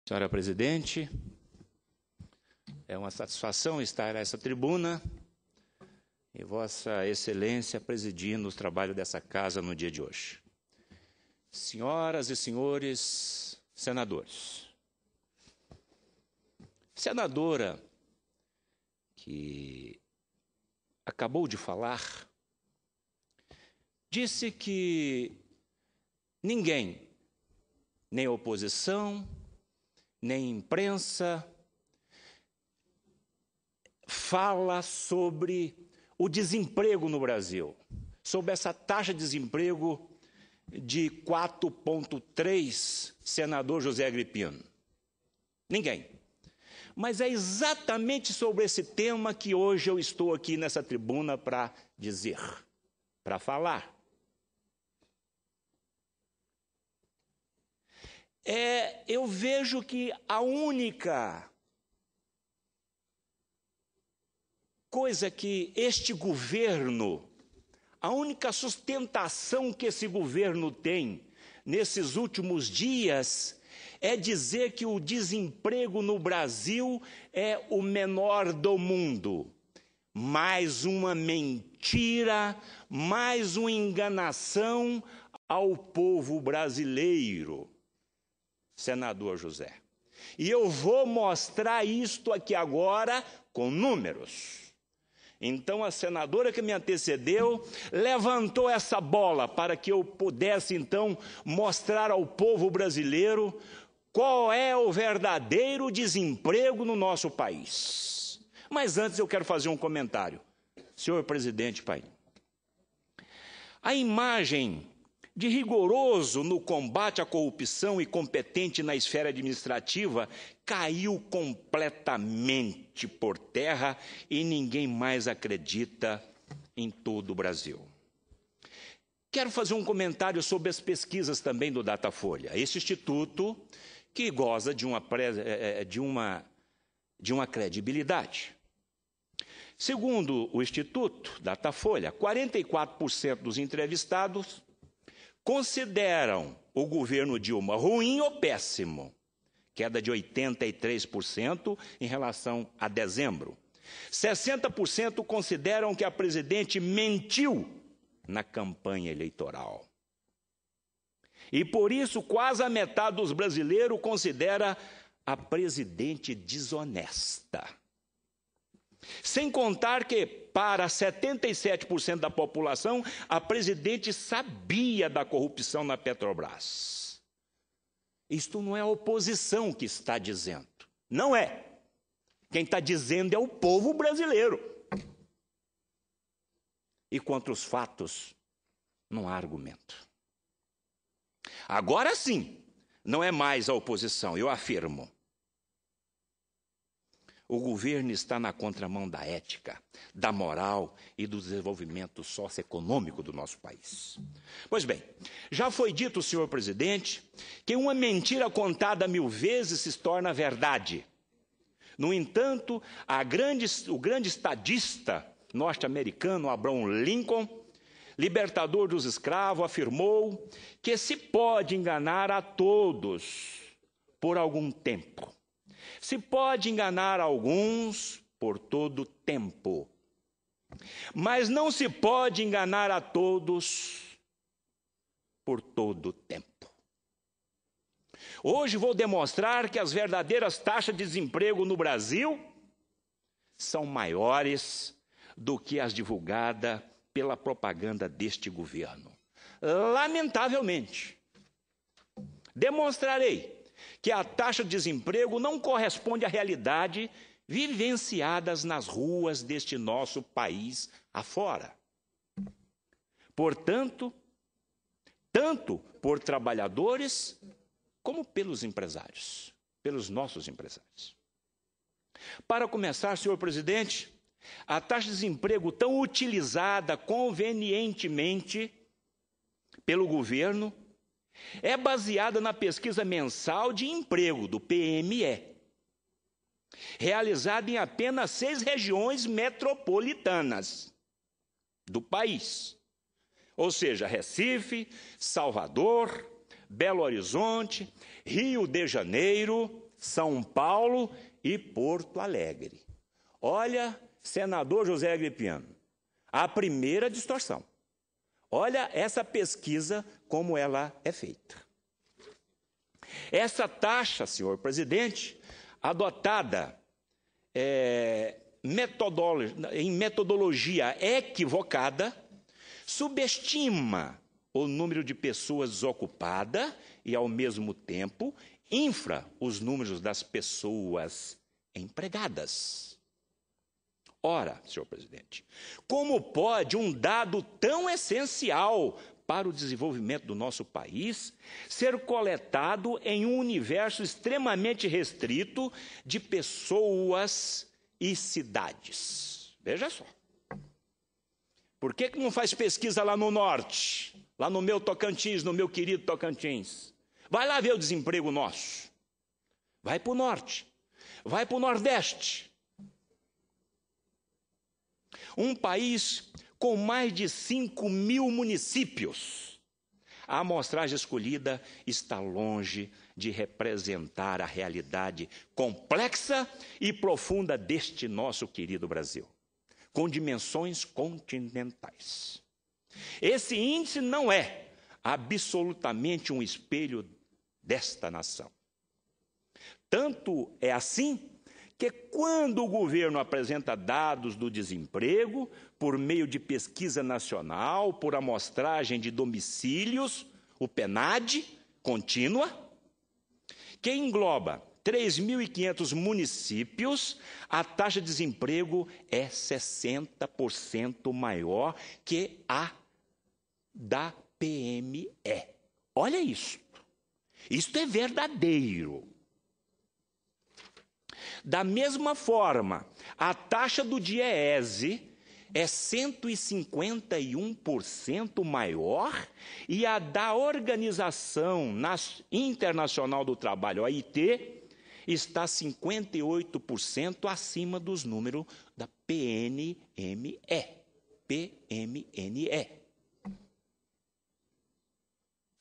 Senhora Presidente, é uma satisfação estar nessa tribuna e Vossa Excelência presidindo os trabalhos dessa casa no dia de hoje. Senhoras e senhores senadores, senadora que acabou de falar, disse que ninguém, nem a oposição, nem imprensa, fala sobre o desemprego no Brasil, sobre essa taxa de desemprego de 4,3, senador José Agripino. Ninguém. Mas é exatamente sobre esse tema que hoje eu estou aqui nessa tribuna para dizer, para falar. Eu vejo que a única coisa que este governo, a única sustentação que esse governo tem nesses últimos dias é dizer que o desemprego no Brasil é o menor do mundo. Mais uma mentira, mais uma enganação ao povo brasileiro. Senador José. E eu vou mostrar isto aqui agora com números. Então, a senadora que me antecedeu levantou essa bola para que eu pudesse, então, mostrar ao povo brasileiro qual é o verdadeiro desemprego no nosso país. Mas antes eu quero fazer um comentário. Senhor presidente Paim, a imagem de rigoroso no combate à corrupção e competente na esfera administrativa, caiu completamente por terra e ninguém mais acredita em todo o Brasil. Quero fazer um comentário sobre as pesquisas também do Datafolha. Esse instituto que goza de uma credibilidade. Segundo o Instituto Datafolha, 44% dos entrevistados consideram o governo Dilma ruim ou péssimo, queda de 83% em relação a dezembro. 60% consideram que a presidente mentiu na campanha eleitoral. E por isso quase a metade dos brasileiros considera a presidente desonesta. Sem contar que, para 77% da população, a presidente sabia da corrupção na Petrobras. Isto não é a oposição que está dizendo. Não é. Quem está dizendo é o povo brasileiro. E contra os fatos, não há argumento. Agora sim, não é mais a oposição, eu afirmo. O governo está na contramão da ética, da moral e do desenvolvimento socioeconômico do nosso país. Pois bem, já foi dito, senhor presidente, que uma mentira contada 1000 vezes se torna verdade. No entanto, o grande estadista norte-americano Abraham Lincoln, libertador dos escravos, afirmou que se pode enganar a todos por algum tempo. Se pode enganar alguns por todo tempo, mas não se pode enganar a todos por todo tempo. Hoje vou demonstrar que as verdadeiras taxas de desemprego no Brasil são maiores do que as divulgadas pela propaganda deste governo. Lamentavelmente, demonstrarei que a taxa de desemprego não corresponde à realidade vivenciadas nas ruas deste nosso país afora. Portanto, tanto por trabalhadores como pelos empresários, pelos nossos empresários. Para começar, senhor presidente, a taxa de desemprego tão utilizada convenientemente pelo governo é baseada na pesquisa mensal de emprego, do PME, realizada em apenas 6 regiões metropolitanas do país. Ou seja, Recife, Salvador, Belo Horizonte, Rio de Janeiro, São Paulo e Porto Alegre. Olha, senador José Agripiano, a primeira distorção. Olha essa pesquisa como ela é feita. Essa taxa, senhor presidente, adotada em metodologia equivocada, subestima o número de pessoas desocupadas e, ao mesmo tempo, infla os números das pessoas empregadas. Ora, senhor presidente, como pode um dado tão essencial para o desenvolvimento do nosso país ser coletado em um universo extremamente restrito de pessoas e cidades? Veja só. Por que não faz pesquisa lá no norte, lá no meu Tocantins, no meu querido Tocantins? Vai lá ver o desemprego nosso. Vai para o norte, vai para o nordeste. Um país com mais de 5.000 municípios. A amostragem escolhida está longe de representar a realidade complexa e profunda deste nosso querido Brasil, com dimensões continentais. Esse índice não é absolutamente um espelho desta nação. Tanto é assim que quando o governo apresenta dados do desemprego, por meio de pesquisa nacional, por amostragem de domicílios, o PNAD, contínua, que engloba 3.500 municípios, a taxa de desemprego é 60% maior que a da PME. Olha isso. Isto é verdadeiro. Da mesma forma, a taxa do DIEESE é 151% maior e a da Organização Internacional do Trabalho, OIT, está 58% acima dos números da PNME.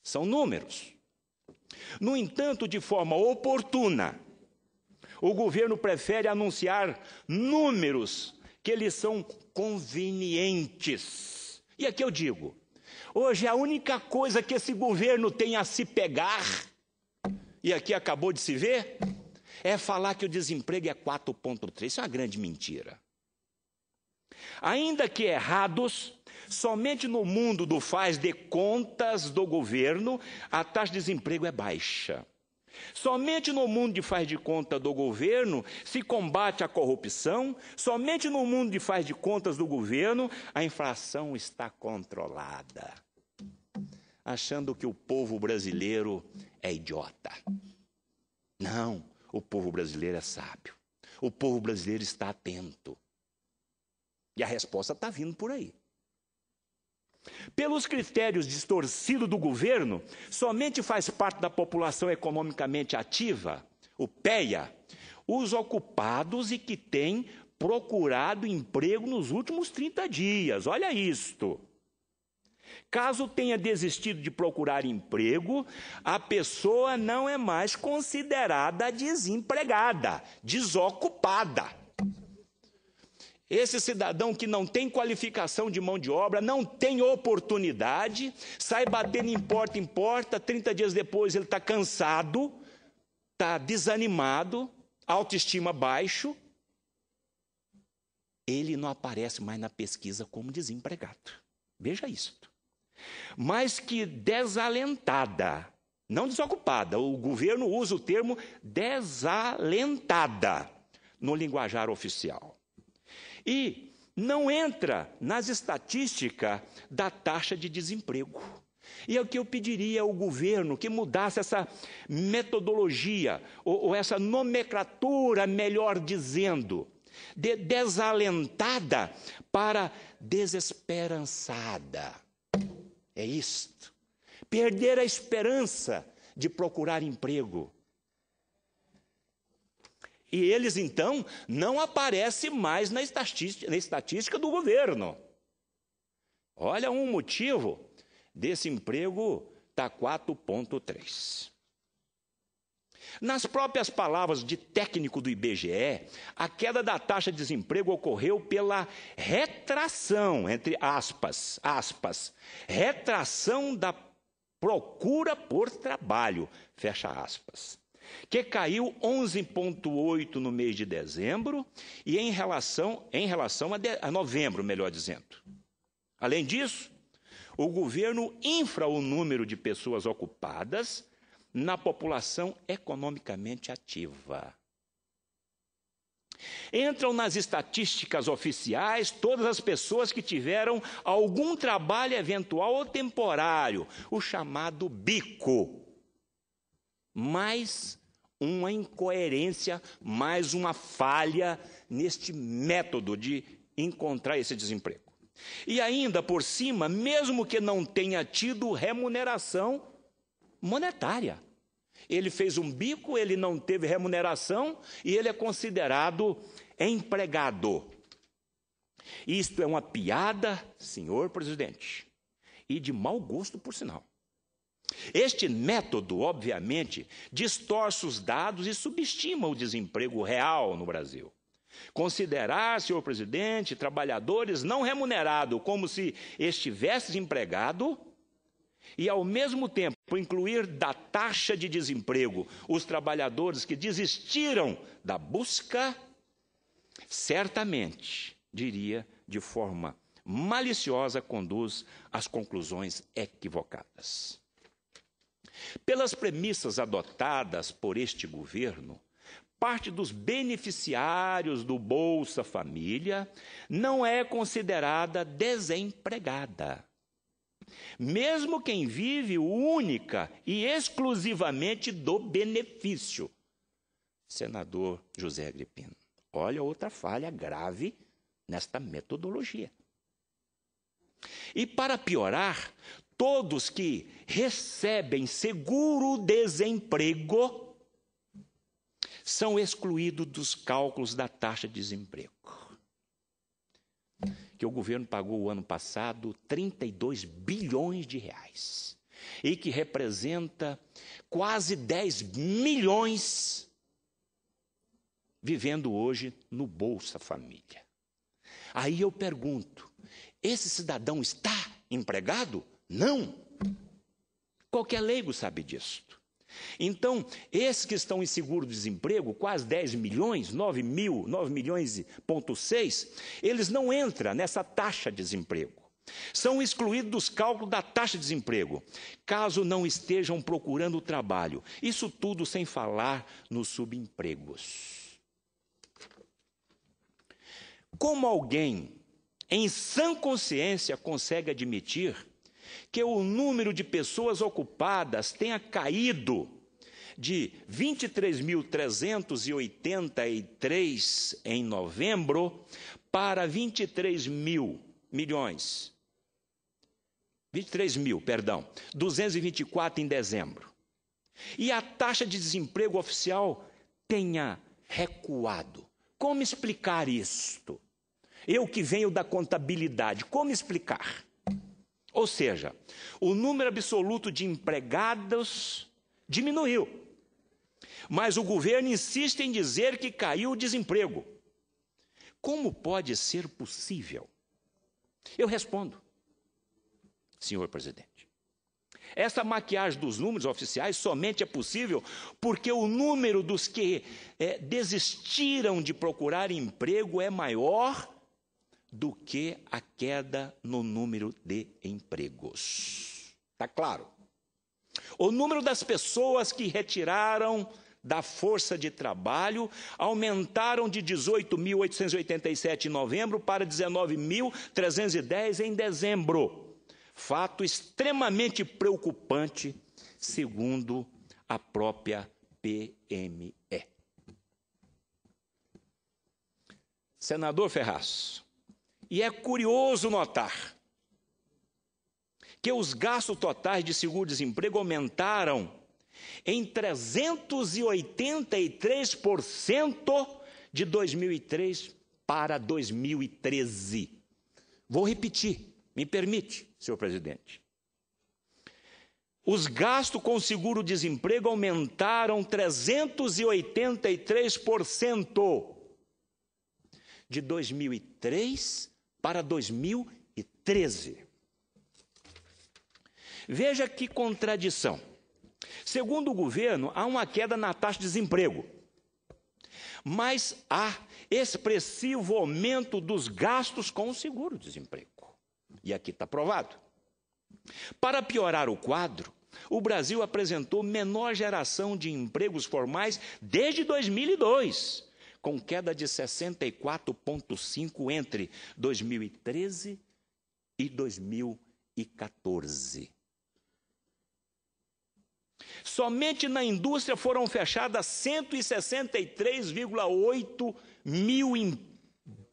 São números. No entanto, de forma oportuna, o governo prefere anunciar números que lhes são convenientes. E aqui eu digo, hoje a única coisa que esse governo tem a se pegar, e aqui acabou de se ver, é falar que o desemprego é 4,3. Isso é uma grande mentira. Ainda que errados, somente no mundo do faz de contas do governo, a taxa de desemprego é baixa. Somente no mundo de faz de conta do governo se combate a corrupção, somente no mundo de faz de contas do governo a inflação está controlada. Achando que o povo brasileiro é idiota. Não, o povo brasileiro é sábio. O povo brasileiro está atento. E a resposta está vindo por aí. Pelos critérios distorcidos do governo, somente faz parte da população economicamente ativa, o PEA, os ocupados e que têm procurado emprego nos últimos 30 dias. Olha isto. Caso tenha desistido de procurar emprego, a pessoa não é mais considerada desempregada, desocupada. Esse cidadão que não tem qualificação de mão de obra, não tem oportunidade, sai batendo em porta, 30 dias depois ele está cansado, está desanimado, autoestima baixo, ele não aparece mais na pesquisa como desempregado. Veja isso. Mas que desalentada, não desocupada, o governo usa o termo desalentada no linguajar oficial. E não entra nas estatísticas da taxa de desemprego. E é o que eu pediria ao governo, que mudasse essa metodologia, ou essa nomenclatura, melhor dizendo, de desalentada para desesperançada. É isto. Perder a esperança de procurar emprego. E eles, então, não aparecem mais na estatística do governo. Olha um motivo desse emprego está 4,3. Nas próprias palavras de técnico do IBGE, a queda da taxa de desemprego ocorreu pela retração, entre aspas, retração da procura por trabalho, fecha aspas, que caiu 11,8% no mês de dezembro e em relação a novembro, melhor dizendo. Além disso, o governo infra o número de pessoas ocupadas na população economicamente ativa. Entram nas estatísticas oficiais todas as pessoas que tiveram algum trabalho eventual ou temporário, o chamado bico. Mais uma incoerência, mais uma falha neste método de encontrar esse desemprego. E ainda por cima, mesmo que não tenha tido remuneração monetária. Ele fez um bico, ele não teve remuneração e ele é considerado empregado. Isto é uma piada, senhor presidente, e de mau gosto, por sinal. Este método, obviamente, distorce os dados e subestima o desemprego real no Brasil. Considerar, senhor presidente, trabalhadores não remunerados como se estivesse desempregado e, ao mesmo tempo, incluir da taxa de desemprego os trabalhadores que desistiram da busca, certamente, diria, de forma maliciosa, conduz às conclusões equivocadas. Pelas premissas adotadas por este governo, parte dos beneficiários do Bolsa Família não é considerada desempregada. Mesmo quem vive única e exclusivamente do benefício. Senador José Agripino, olha outra falha grave nesta metodologia. E para piorar, todos que recebem seguro-desemprego são excluídos dos cálculos da taxa de desemprego, que o governo pagou o ano passado 32 bilhões de reais e que representa quase 10 milhões vivendo hoje no Bolsa Família. Aí eu pergunto, esse cidadão está empregado? Não. Qualquer leigo sabe disso. Então, esses que estão em seguro-desemprego, quase 10 milhões, 9 milhões e ponto 6, eles não entram nessa taxa de desemprego. São excluídos dos cálculos da taxa de desemprego, caso não estejam procurando trabalho. Isso tudo sem falar nos subempregos. Como alguém, em sã consciência, consegue admitir que o número de pessoas ocupadas tenha caído de 23.383 em novembro para 224 em dezembro. E a taxa de desemprego oficial tenha recuado. Como explicar isto? Eu que venho da contabilidade, como explicar? Ou seja, o número absoluto de empregados diminuiu, mas o governo insiste em dizer que caiu o desemprego. Como pode ser possível? Eu respondo, senhor presidente. Essa maquiagem dos números oficiais somente é possível porque o número dos que desistiram de procurar emprego é maior do que a queda no número de empregos. Está claro? O número das pessoas que retiraram da força de trabalho aumentaram de 18.887 em novembro para 19.310 em dezembro. Fato extremamente preocupante, segundo a própria PME. Senador Ferraz, e é curioso notar que os gastos totais de seguro-desemprego aumentaram em 383% de 2003 para 2013. Vou repetir, me permite, senhor presidente. os gastos com seguro-desemprego aumentaram 383% de 2003 para 2013. Veja que contradição. Segundo o governo, há uma queda na taxa de desemprego, mas há expressivo aumento dos gastos com o seguro-desemprego. E aqui está provado. Para piorar o quadro, o Brasil apresentou menor geração de empregos formais desde 2002, com queda de 64,5% entre 2013 e 2014. Somente na indústria foram fechadas 163,8 mil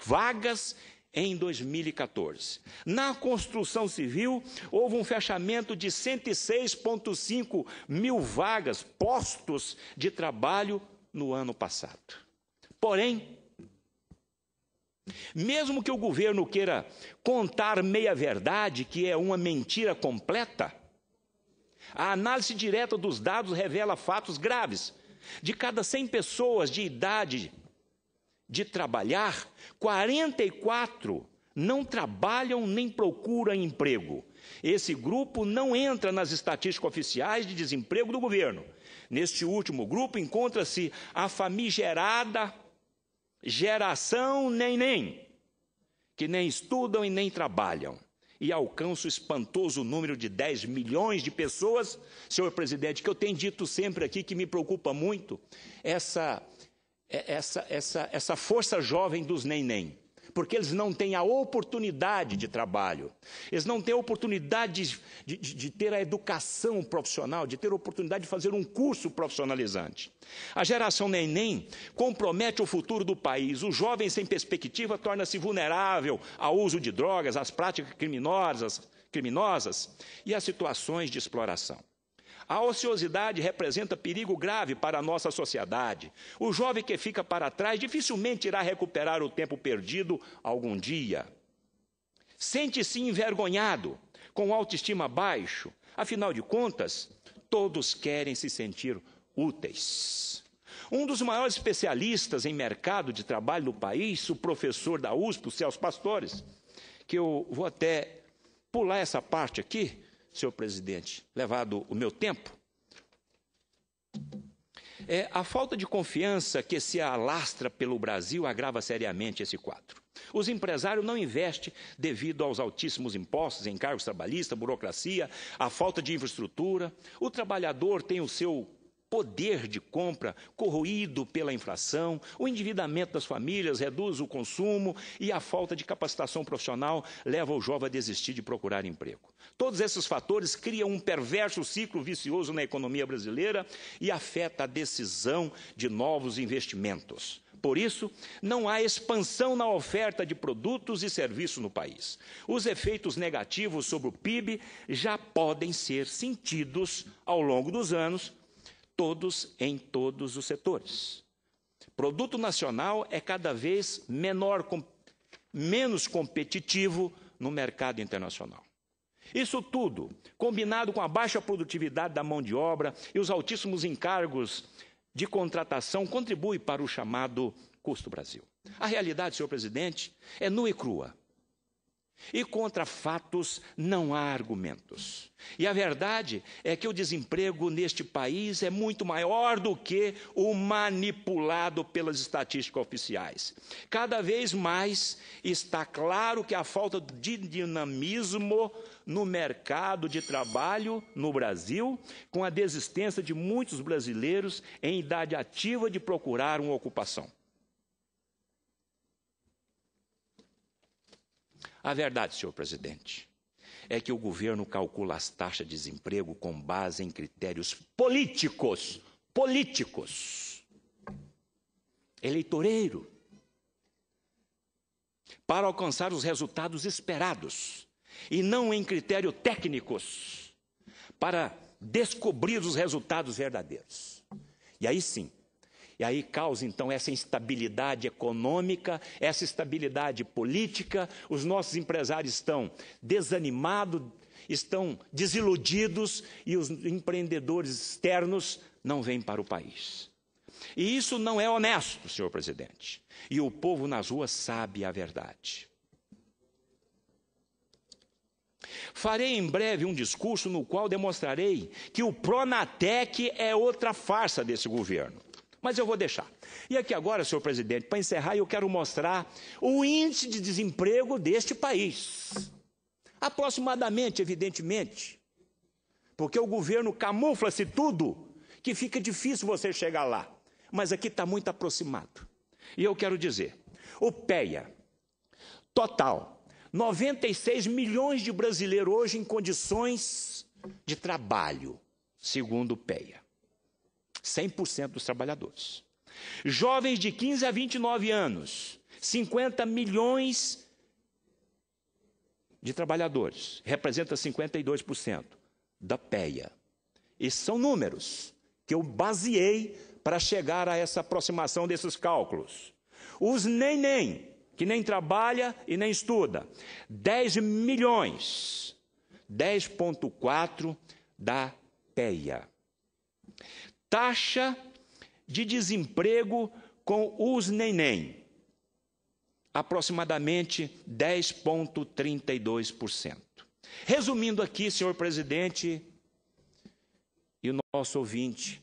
vagas em 2014. Na construção civil, houve um fechamento de 106,5 mil vagas, postos de trabalho no ano passado. Porém, mesmo que o governo queira contar meia-verdade, que é uma mentira completa, a análise direta dos dados revela fatos graves. De cada 100 pessoas de idade de trabalhar, 44 não trabalham nem procuram emprego. Esse grupo não entra nas estatísticas oficiais de desemprego do governo. Neste último grupo encontra-se a famigerada geração neném, que nem estudam e nem trabalham, e alcança o espantoso número de 10 milhões de pessoas. Senhor presidente, que eu tenho dito sempre aqui, que me preocupa muito, essa força jovem dos neném, porque eles não têm a oportunidade de trabalho, eles não têm a oportunidade de ter a educação profissional, de ter a oportunidade de fazer um curso profissionalizante. A geração neném compromete o futuro do país. O jovem sem perspectiva torna-se vulnerável ao uso de drogas, às práticas criminosas e às situações de exploração. A ociosidade representa perigo grave para a nossa sociedade. O jovem que fica para trás dificilmente irá recuperar o tempo perdido algum dia. Sente-se envergonhado, com autoestima baixo. Afinal de contas, todos querem se sentir úteis. Um dos maiores especialistas em mercado de trabalho no país, o professor da USP, o Celso Pastores, que eu vou até pular essa parte aqui, senhor presidente, levado o meu tempo, a falta de confiança que se alastra pelo Brasil agrava seriamente esse quadro. Os empresários não investem devido aos altíssimos impostos, encargos trabalhistas, burocracia, a falta de infraestrutura. O trabalhador tem o seu poder de compra corroído pela inflação, o endividamento das famílias reduz o consumo e a falta de capacitação profissional leva o jovem a desistir de procurar emprego. Todos esses fatores criam um perverso ciclo vicioso na economia brasileira e afeta a decisão de novos investimentos. Por isso, não há expansão na oferta de produtos e serviços no país. Os efeitos negativos sobre o PIB já podem ser sentidos ao longo dos anos, em todos os setores. Produto nacional é cada vez menos competitivo no mercado internacional. Isso tudo, combinado com a baixa produtividade da mão de obra e os altíssimos encargos de contratação, contribui para o chamado custo Brasil. A realidade, senhor presidente, é nua e crua. E contra fatos não há argumentos. E a verdade é que o desemprego neste país é muito maior do que o manipulado pelas estatísticas oficiais. Cada vez mais está claro que a falta de dinamismo no mercado de trabalho no Brasil, com a desistência de muitos brasileiros em idade ativa de procurar uma ocupação. A verdade, senhor presidente, é que o governo calcula as taxas de desemprego com base em critérios políticos, eleitoreiro, para alcançar os resultados esperados, e não em critérios técnicos, para descobrir os resultados verdadeiros. E aí sim, causa então essa instabilidade econômica, essa instabilidade política, os nossos empresários estão desanimados estão desiludidos e os empreendedores externos não vêm para o país. E isso não é honesto, senhor presidente. E o povo nas ruas sabe a verdade. Farei em breve um discurso no qual demonstrarei que o Pronatec é outra farsa desse governo. Mas eu vou deixar. E aqui agora, senhor presidente, para encerrar, eu quero mostrar o índice de desemprego deste país. Aproximadamente, evidentemente, porque o governo camufla-se tudo, que fica difícil você chegar lá. Mas aqui está muito aproximado. E eu quero dizer, o PEA, total, 96 milhões de brasileiros hoje em condições de trabalho, segundo o PEA. 100% dos trabalhadores. Jovens de 15 a 29 anos, 50 milhões de trabalhadores, representa 52% da PEA. Esses são números que eu baseei para chegar a essa aproximação desses cálculos. Os nem, que nem trabalha e nem estuda, 10 milhões, 10,4% da PEA. Taxa de desemprego com os neném, aproximadamente 10,32%. Resumindo aqui, senhor presidente, e o nosso ouvinte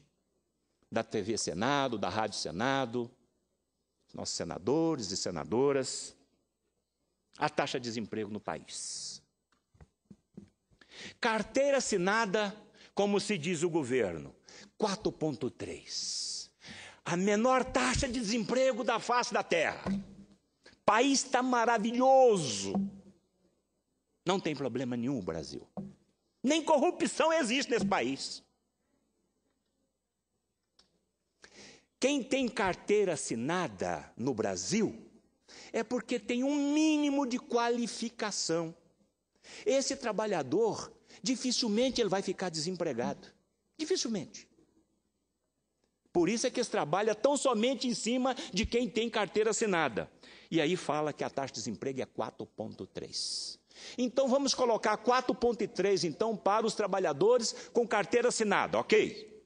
da TV Senado, da Rádio Senado, nossos senadores e senadoras, a taxa de desemprego no país. Carteira assinada, como se diz o governo, 4,3%. A menor taxa de desemprego da face da terra. O país está maravilhoso. Não tem problema nenhum o Brasil. Nem corrupção existe nesse país. Quem tem carteira assinada no Brasil é porque tem um mínimo de qualificação. Esse trabalhador, dificilmente ele vai ficar desempregado. Dificilmente. Por isso é que eles trabalham tão somente em cima de quem tem carteira assinada. E aí fala que a taxa de desemprego é 4,3%. Então vamos colocar 4,3% então para os trabalhadores com carteira assinada, ok?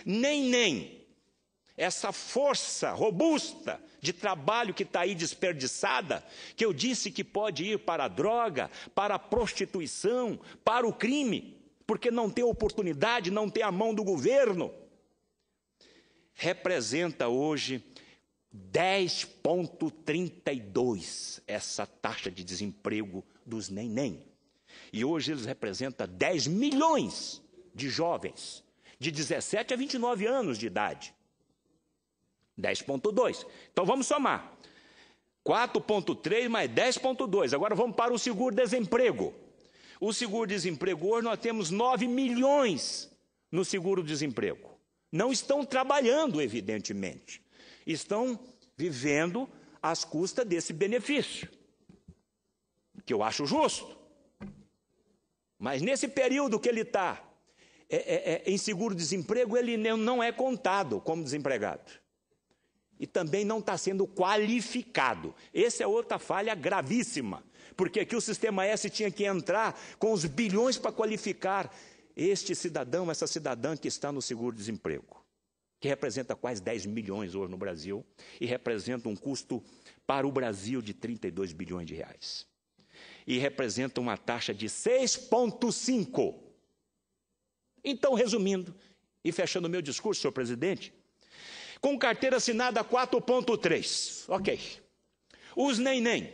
Nem essa força robusta de trabalho que está aí desperdiçada, que eu disse que pode ir para a droga, para a prostituição, para o crime, porque não tem oportunidade, não tem a mão do governo, representa hoje 10,32% essa taxa de desemprego dos nem. E hoje eles representam 10 milhões de jovens, de 17 a 29 anos de idade. 10,2%. Então vamos somar. 4,3% mais 10,2%. Agora vamos para o seguro-desemprego. O seguro-desemprego hoje nós temos 9 milhões no seguro-desemprego. Não estão trabalhando, evidentemente. Estão vivendo às custas desse benefício, que eu acho justo. Mas nesse período que ele está em seguro-desemprego, ele não é contado como desempregado. E também não está sendo qualificado. Essa é outra falha gravíssima, porque aqui o Sistema S tinha que entrar com os bilhões para qualificar este cidadão, essa cidadã que está no seguro-desemprego, que representa quase 10 milhões hoje no Brasil e representa um custo para o Brasil de 32 bilhões de reais. E representa uma taxa de 6,5%. Então, resumindo e fechando o meu discurso, senhor presidente, com carteira assinada 4,3%, ok. Os nem,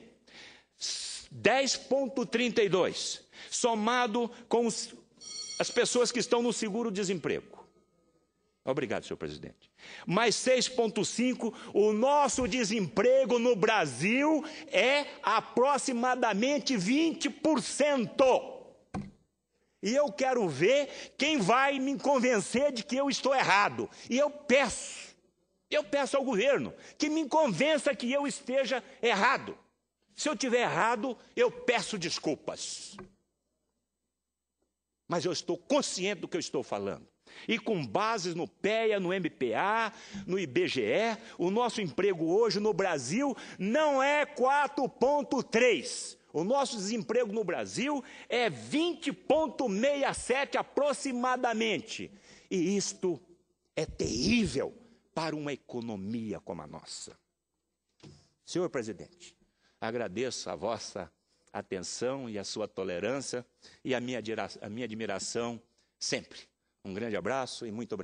10,32%, somado com as pessoas que estão no seguro-desemprego. Obrigado, senhor presidente. Mais 6,5%, o nosso desemprego no Brasil é aproximadamente 20%. E eu quero ver quem vai me convencer de que eu estou errado. E eu peço ao governo que me convença que eu esteja errado. Se eu estiver errado, eu peço desculpas. Mas eu estou consciente do que eu estou falando. E com bases no PEA, no MPA, no IBGE, o nosso emprego hoje no Brasil não é 4,3%. O nosso desemprego no Brasil é 20,67 aproximadamente. E isto é terrível para uma economia como a nossa. Senhor presidente, agradeço a vossa atenção e a sua tolerância e a minha admiração sempre. Um grande abraço e muito obrigado.